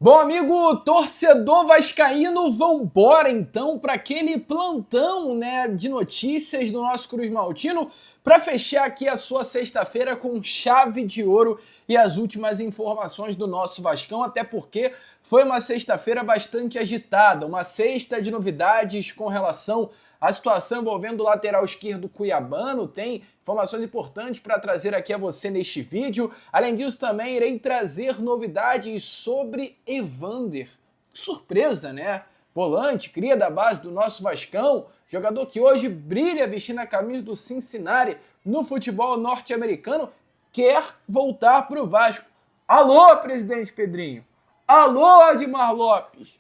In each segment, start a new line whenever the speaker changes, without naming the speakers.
Bom, amigo torcedor vascaíno, vambora então para aquele plantão, de notícias do nosso Cruz Maltino para fechar aqui a sua sexta-feira com chave de ouro e as últimas informações do nosso Vascão, até porque foi uma sexta-feira bastante agitada, uma sexta de novidades com relação à situação envolvendo o lateral esquerdo cuiabano. Tem informações importantes para trazer aqui a você neste vídeo. Além disso, também irei trazer novidades sobre Evander. Surpresa, né? Volante, cria da base do nosso Vascão, jogador que hoje brilha vestindo a camisa do Cincinnati no futebol norte-americano, quer voltar para o Vasco. Alô, presidente Pedrinho! Alô, Admar Lopes!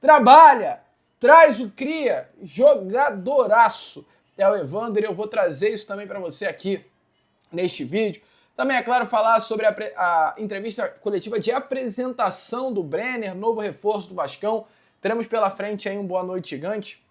Trabalha! Traz o cria, jogadoraço. É o Evander, eu vou trazer isso também para você aqui neste vídeo. Também, é claro, falar sobre a entrevista coletiva de apresentação do Brenner, novo reforço do Vascão. Teremos pela frente aí um Boa Noite Gigante,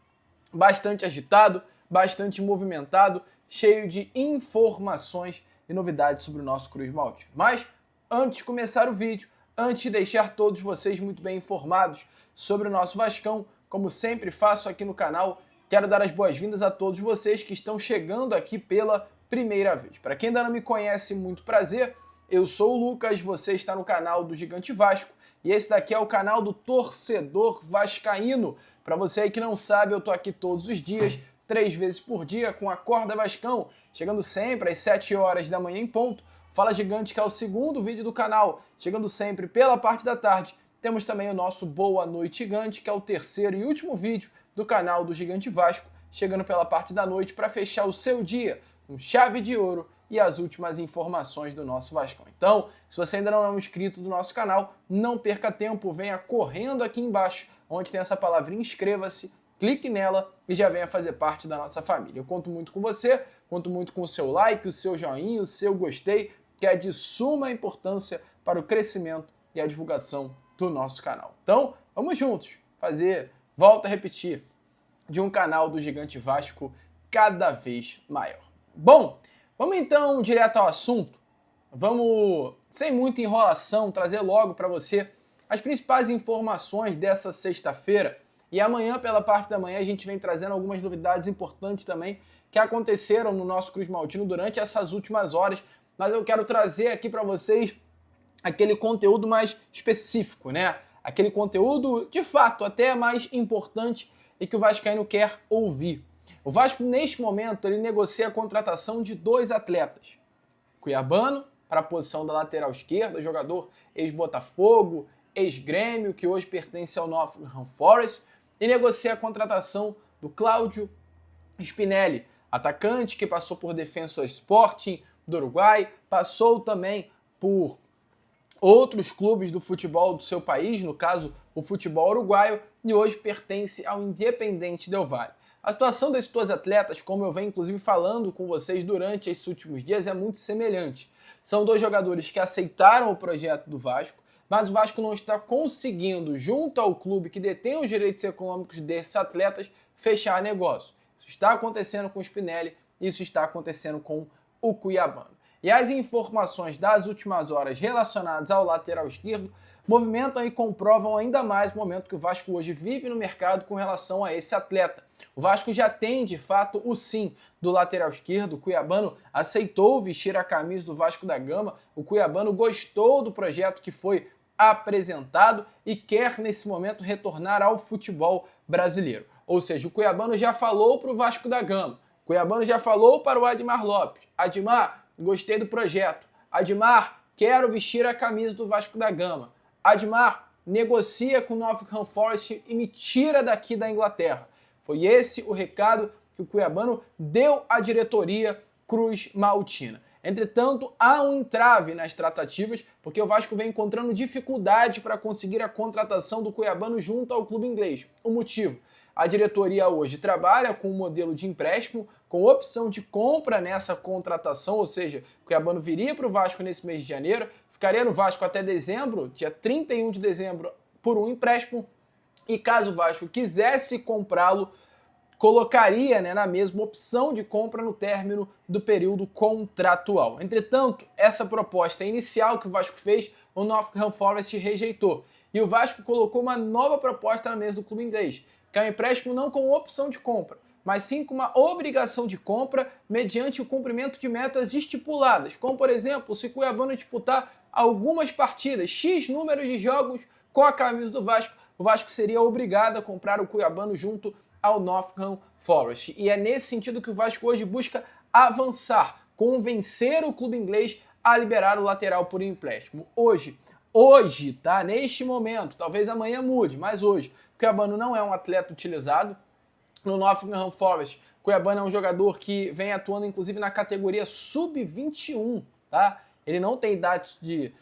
bastante agitado, bastante movimentado, cheio de informações e novidades sobre o nosso Cruz Maltino. Mas, antes de começar o vídeo, antes de deixar todos vocês muito bem informados sobre o nosso Vascão, como sempre faço aqui no canal, quero dar as boas-vindas a todos vocês que estão chegando aqui pela primeira vez. Para quem ainda não me conhece, muito prazer, eu sou o Lucas, você está no canal do Gigante Vasco e esse daqui é o canal do Torcedor Vascaíno. Para você aí que não sabe, eu tô aqui todos os dias, 3 vezes por dia, com Acorda Vascão, chegando sempre às 7 horas da manhã em ponto. Fala Gigante, que é o segundo vídeo do canal, chegando sempre pela parte da tarde. Temos também o nosso Boa Noite Gigante, que é o terceiro e último vídeo do canal do Gigante Vasco, chegando pela parte da noite para fechar o seu dia com chave de ouro e as últimas informações do nosso Vascão. Então, se você ainda não é um inscrito do nosso canal, não perca tempo, venha correndo aqui embaixo, onde tem essa palavrinha inscreva-se, clique nela e já venha fazer parte da nossa família. Eu conto muito com você, conto muito com o seu like, o seu joinha, o seu gostei, que é de suma importância para o crescimento e a divulgação do nosso canal. Então, vamos juntos fazer, volto a repetir, de um canal do Gigante Vasco cada vez maior. Bom, vamos então direto ao assunto. Vamos, sem muita enrolação, trazer logo para você as principais informações dessa sexta-feira. E amanhã, pela parte da manhã, a gente vem trazendo algumas novidades importantes também que aconteceram no nosso Cruz Maltino durante essas últimas horas. Mas eu quero trazer aqui para vocês aquele conteúdo mais específico, Aquele conteúdo, de fato, até mais importante e que o vascaíno quer ouvir. O Vasco, neste momento, ele negocia a contratação de 2 atletas. Cuiabano, para a posição da lateral esquerda, jogador ex-Botafogo, ex-Grêmio, que hoje pertence ao Nottingham Forest, e negocia a contratação do Cláudio Spinelli, atacante que passou por Defensor Sporting do Uruguai, passou também por outros clubes do futebol do seu país, no caso o futebol uruguaio, e hoje pertence ao Independiente Del Valle. A situação desses 2 atletas, como eu venho inclusive falando com vocês durante esses últimos dias, é muito semelhante. São 2 jogadores que aceitaram o projeto do Vasco, mas o Vasco não está conseguindo, junto ao clube que detém os direitos econômicos desses atletas, fechar negócio. Isso está acontecendo com o Spinelli, isso está acontecendo com o Cuiabano. E as informações das últimas horas relacionadas ao lateral esquerdo movimentam e comprovam ainda mais o momento que o Vasco hoje vive no mercado com relação a esse atleta. O Vasco já tem, de fato, o sim do lateral esquerdo. O Cuiabano aceitou vestir a camisa do Vasco da Gama. O Cuiabano gostou do projeto que foi apresentado e quer, nesse momento, retornar ao futebol brasileiro. Ou seja, o Cuiabano já falou para o Vasco da Gama. O Cuiabano já falou para o Admar Lopes. Admar, gostei do projeto. Admar, quero vestir a camisa do Vasco da Gama. Admar, negocia com o Nottingham Forest e me tira daqui da Inglaterra. Foi esse o recado que o Cuiabano deu à diretoria Cruz Maltina. Entretanto, há um entrave nas tratativas, porque o Vasco vem encontrando dificuldade para conseguir a contratação do Cuiabano junto ao clube inglês. O motivo? A diretoria hoje trabalha com um modelo de empréstimo, com opção de compra nessa contratação, ou seja, o Cuiabano viria para o Vasco nesse mês de janeiro, ficaria no Vasco até dezembro, dia 31 de dezembro, por um empréstimo, e caso o Vasco quisesse comprá-lo, colocaria na mesma opção de compra no término do período contratual. Entretanto, essa proposta inicial que o Vasco fez, o Nottingham Forest rejeitou. e o Vasco colocou uma nova proposta na mesa do clube inglês, que é um empréstimo não com opção de compra, mas sim com uma obrigação de compra mediante o cumprimento de metas estipuladas, como por exemplo, se o Cuiabano disputar algumas partidas, X número de jogos com a camisa do Vasco, o Vasco seria obrigado a comprar o Cuiabano junto ao Nottingham Forest. E é nesse sentido que o Vasco hoje busca avançar, convencer o clube inglês a liberar o lateral por empréstimo. Hoje, tá? Neste momento, talvez amanhã mude, mas hoje, o Cuiabano não é um atleta utilizado no Nottingham Forest. O Cuiabano é um jogador que vem atuando inclusive na categoria sub-21, tá? Ele não tem idade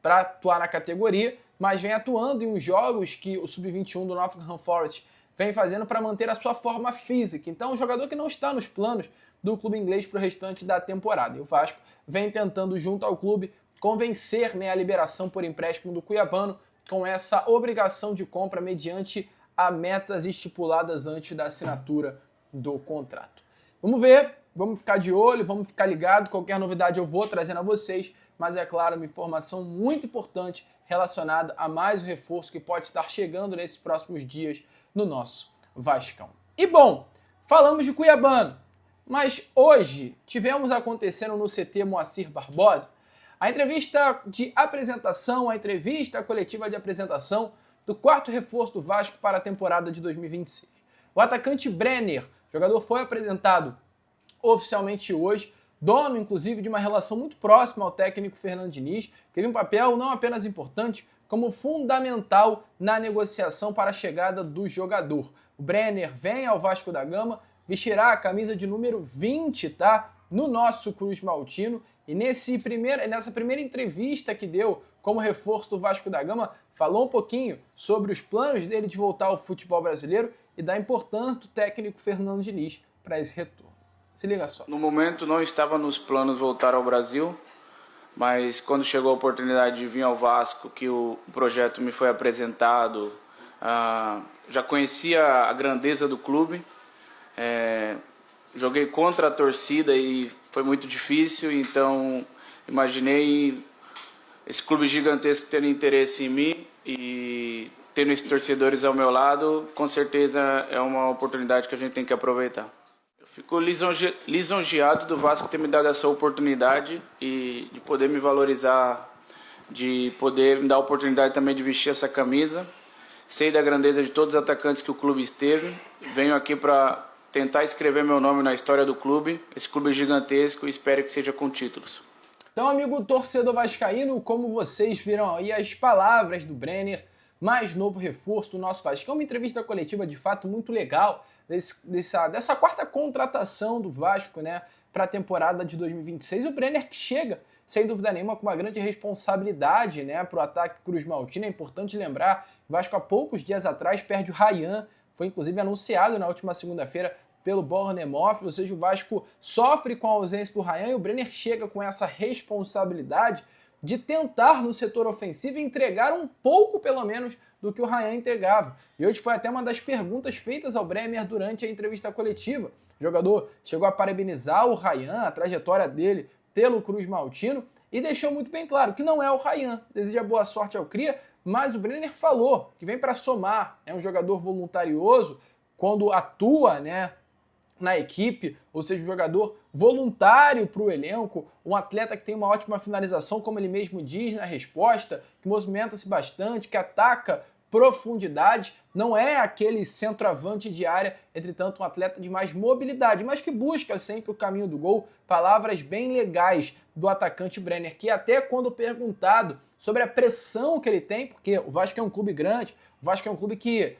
para atuar na categoria, mas vem atuando em uns jogos que o sub-21 do Nottingham Forest vem fazendo para manter a sua forma física. Então, um jogador que não está nos planos do clube inglês para o restante da temporada. E o Vasco vem tentando, junto ao clube, convencer, né, a liberação por empréstimo do Cuiabano com essa obrigação de compra mediante a metas estipuladas antes da assinatura do contrato. Vamos ver, vamos ficar de olho, vamos ficar ligado. Qualquer novidade eu vou trazendo a vocês, mas é claro, uma informação muito importante relacionada a mais um reforço que pode estar chegando nesses próximos dias no nosso Vascão. E bom, falamos de Cuiabano, mas hoje tivemos acontecendo no CT Moacir Barbosa a entrevista de apresentação, a entrevista coletiva de apresentação do quarto reforço do Vasco para a temporada de 2026. O atacante Brenner, jogador foi apresentado oficialmente hoje, dono inclusive de uma relação muito próxima ao técnico Fernando Diniz, teve um papel não apenas importante, como fundamental na negociação para a chegada do jogador. O Brenner vem ao Vasco da Gama, vestirá a camisa de número 20, tá? No nosso Cruz Maltino. E nessa primeira entrevista que deu como reforço do Vasco da Gama, falou um pouquinho sobre os planos dele de voltar ao futebol brasileiro e da importância do técnico Fernando Diniz para esse retorno. Se liga só.
No momento não estava nos planos voltar ao Brasil, mas quando chegou a oportunidade de vir ao Vasco, que o projeto me foi apresentado, já conhecia a grandeza do clube, joguei contra a torcida e foi muito difícil, então imaginei esse clube gigantesco tendo interesse em mim e tendo esses torcedores ao meu lado, com certeza é uma oportunidade que a gente tem que aproveitar. Eu fico lisonjeado do Vasco ter me dado essa oportunidade e de poder me valorizar, de poder me dar a oportunidade também de vestir essa camisa. Sei da grandeza de todos os atacantes que o clube esteve, venho aqui para tentar escrever meu nome na história do clube, esse clube gigantesco, e espero que seja com títulos.
Então, amigo torcedor vascaíno, como vocês viram aí as palavras do Brenner, mais novo reforço do nosso Vasco. É uma entrevista coletiva de fato muito legal dessa quarta contratação do Vasco, né, para a temporada de 2026. O Brenner que chega, sem dúvida nenhuma, com uma grande responsabilidade, né, para o ataque Cruz Maltino. É importante lembrar, o Vasco há poucos dias atrás perde o Ryan, foi inclusive anunciado na última segunda-feira pelo Bournemouth, ou seja, o Vasco sofre com a ausência do Ryan e o Brenner chega com essa responsabilidade de tentar no setor ofensivo entregar um pouco, pelo menos, do que o Ryan entregava. E hoje foi até uma das perguntas feitas ao Brenner durante a entrevista coletiva. O jogador chegou a parabenizar o Ryan, a trajetória dele pelo Cruz Maltino, e deixou muito bem claro que não é o Ryan. Deseja boa sorte ao Cria, mas o Brenner falou que vem para somar, é um jogador voluntarioso, quando atua, né, na equipe, ou seja, um jogador voluntário para o elenco, um atleta que tem uma ótima finalização, como ele mesmo diz na resposta, que movimenta-se bastante, que ataca profundidade, não é aquele centroavante de área, entretanto um atleta de mais mobilidade, mas que busca sempre o caminho do gol. Palavras bem legais do atacante Brenner, que até quando perguntado sobre a pressão que ele tem, porque o Vasco é um clube grande, o Vasco é um clube que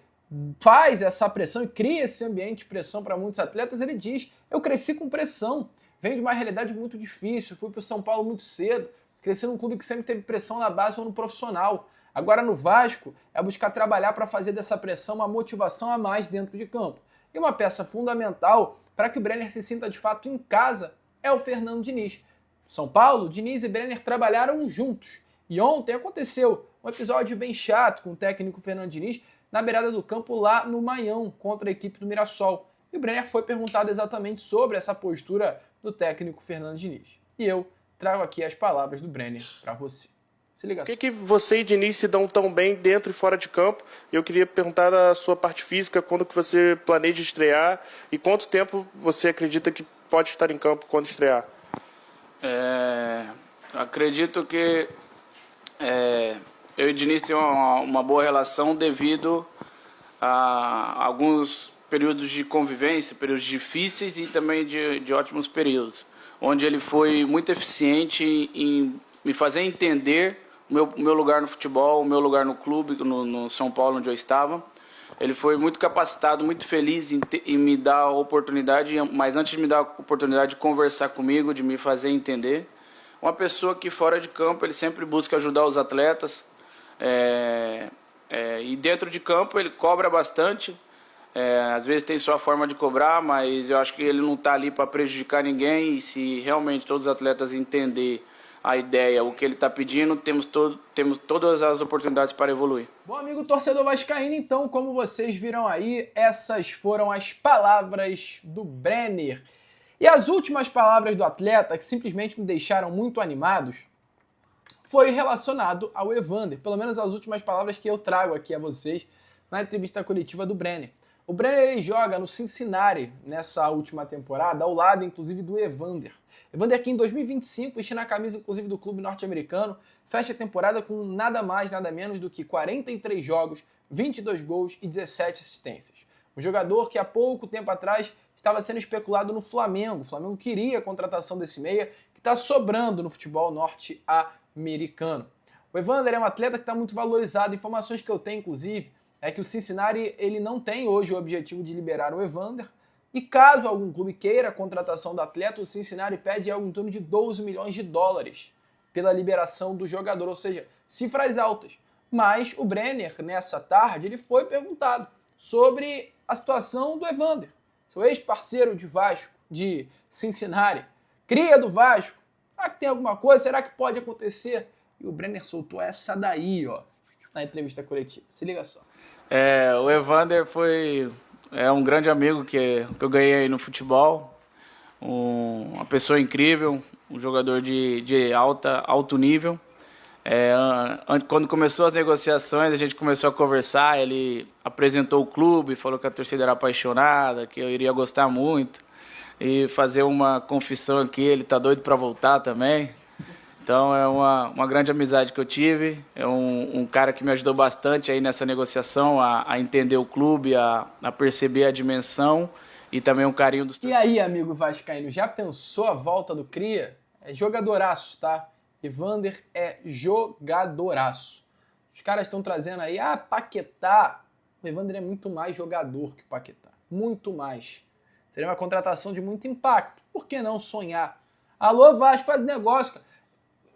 faz essa pressão e cria esse ambiente de pressão para muitos atletas, ele diz: eu cresci com pressão, venho de uma realidade muito difícil, fui para o São Paulo muito cedo, cresci num clube que sempre teve pressão na base ou no profissional. Agora no Vasco é buscar trabalhar para fazer dessa pressão uma motivação a mais dentro de campo. E uma peça fundamental para que o Brenner se sinta de fato em casa é o Fernando Diniz. São Paulo, Diniz e Brenner trabalharam juntos. E ontem aconteceu um episódio bem chato com o técnico Fernando Diniz na beirada do campo lá no Maião, contra a equipe do Mirassol. E o Brenner foi perguntado exatamente sobre essa postura do técnico Fernando Diniz. E eu trago aqui as palavras do Brenner para você. Se liga só.
Por que você e Diniz se dão tão bem dentro e fora de campo? Eu queria perguntar da sua parte física, quando que você planeja estrear e quanto tempo você acredita que pode estar em campo quando estrear?
Acredito que eu e o Diniz temos uma boa relação devido a alguns períodos de convivência, períodos difíceis e também de ótimos períodos, onde ele foi muito eficiente em me fazer entender o meu lugar no futebol, o meu lugar no clube, no São Paulo, onde eu estava. Ele foi muito capacitado, muito feliz em me dar a oportunidade, mas antes de me dar a oportunidade de conversar comigo, de me fazer entender. Uma pessoa que fora de campo ele sempre busca ajudar os atletas, e dentro de campo ele cobra bastante, às vezes tem sua forma de cobrar, mas eu acho que ele não está ali para prejudicar ninguém, e se realmente todos os atletas entenderem a ideia, o que ele está pedindo, temos todas as oportunidades para evoluir.
Bom, amigo torcedor vascaíno, então, como vocês viram aí, essas foram as palavras do Brenner. E as últimas palavras do atleta, que simplesmente me deixaram muito animados, foi relacionado ao Evander, pelo menos as últimas palavras que eu trago aqui a vocês na entrevista coletiva do Brenner. O Brenner ele joga no Cincinnati nessa última temporada, ao lado inclusive do Evander. Evander aqui em 2025, vestindo a camisa inclusive do clube norte-americano, fecha a temporada com nada mais, nada menos do que 43 jogos, 22 gols e 17 assistências. Um jogador que há pouco tempo atrás estava sendo especulado no Flamengo. O Flamengo queria a contratação desse meia, que está sobrando no futebol norte-americano. O Evander é um atleta que está muito valorizado. Informações que eu tenho, inclusive, é que o Cincinnati ele não tem hoje o objetivo de liberar o Evander. E caso algum clube queira a contratação do atleta, o Cincinnati pede algo em torno de 12 milhões de dólares pela liberação do jogador, ou seja, cifras altas. Mas o Brenner, nessa tarde, ele foi perguntado sobre a situação do Evander, seu ex-parceiro de Vasco, de Cincinnati, cria do Vasco. Será que tem alguma coisa? Será que pode acontecer? E o Brenner soltou essa daí, ó, na entrevista coletiva. Se liga só.
O Evander é um grande amigo que eu ganhei aí no futebol, uma pessoa incrível, um jogador de alto nível. Quando começou as negociações, a gente começou a conversar, ele apresentou o clube, falou que a torcida era apaixonada, que eu iria gostar muito, e fazer uma confissão aqui, ele tá doido para voltar também. Então é uma grande amizade que eu tive, é um cara que me ajudou bastante aí nessa negociação, a entender o clube, a perceber a dimensão e também um carinho dos...
E aí, amigo vascaíno, já pensou a volta do Cria? É jogadoraço, tá? Evander é jogadoraço. Os caras estão trazendo aí, Paquetá. O Evander é muito mais jogador que o Paquetá, muito mais. Seria uma contratação de muito impacto. Por que não sonhar? Alô, Vasco, faz negócio, cara.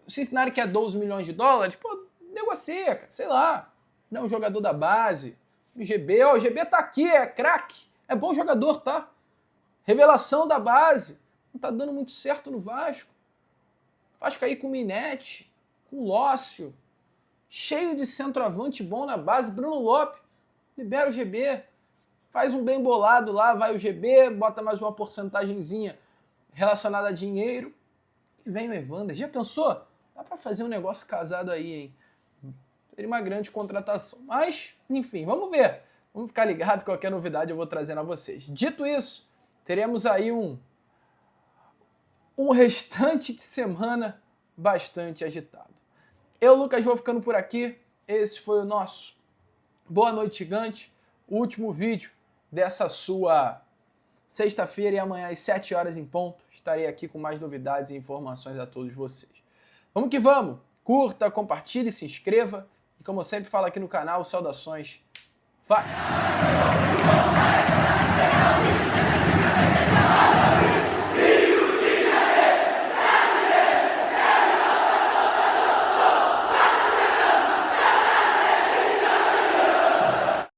O Cincinnati quer 12 milhões de dólares, pô, negocia, cara, sei lá. Não é um jogador da base. O GB, o GB tá aqui, é craque. É bom jogador, tá? Revelação da base. Não tá dando muito certo no Vasco. Vasco aí com o Minetti, com o Lócio. Cheio de centroavante bom na base. Bruno Lopes. Libera o GB. Faz um bem bolado lá, vai o GB, bota mais uma porcentagenzinha relacionada a dinheiro. E vem o Evander. Já pensou? Dá pra fazer um negócio casado aí, hein? Seria uma grande contratação. Mas, enfim, vamos ver. Vamos ficar ligado, qualquer novidade eu vou trazendo a vocês. Dito isso, teremos aí um restante de semana bastante agitado. Eu, Lucas, vou ficando por aqui. Esse foi o nosso Boa Noite Gigante, o último vídeo dessa sua sexta-feira, e amanhã às 7 horas em ponto estarei aqui com mais novidades e informações a todos vocês. Vamos que vamos! Curta, compartilhe, se inscreva e, como eu sempre falo aqui no canal, saudações. Vai!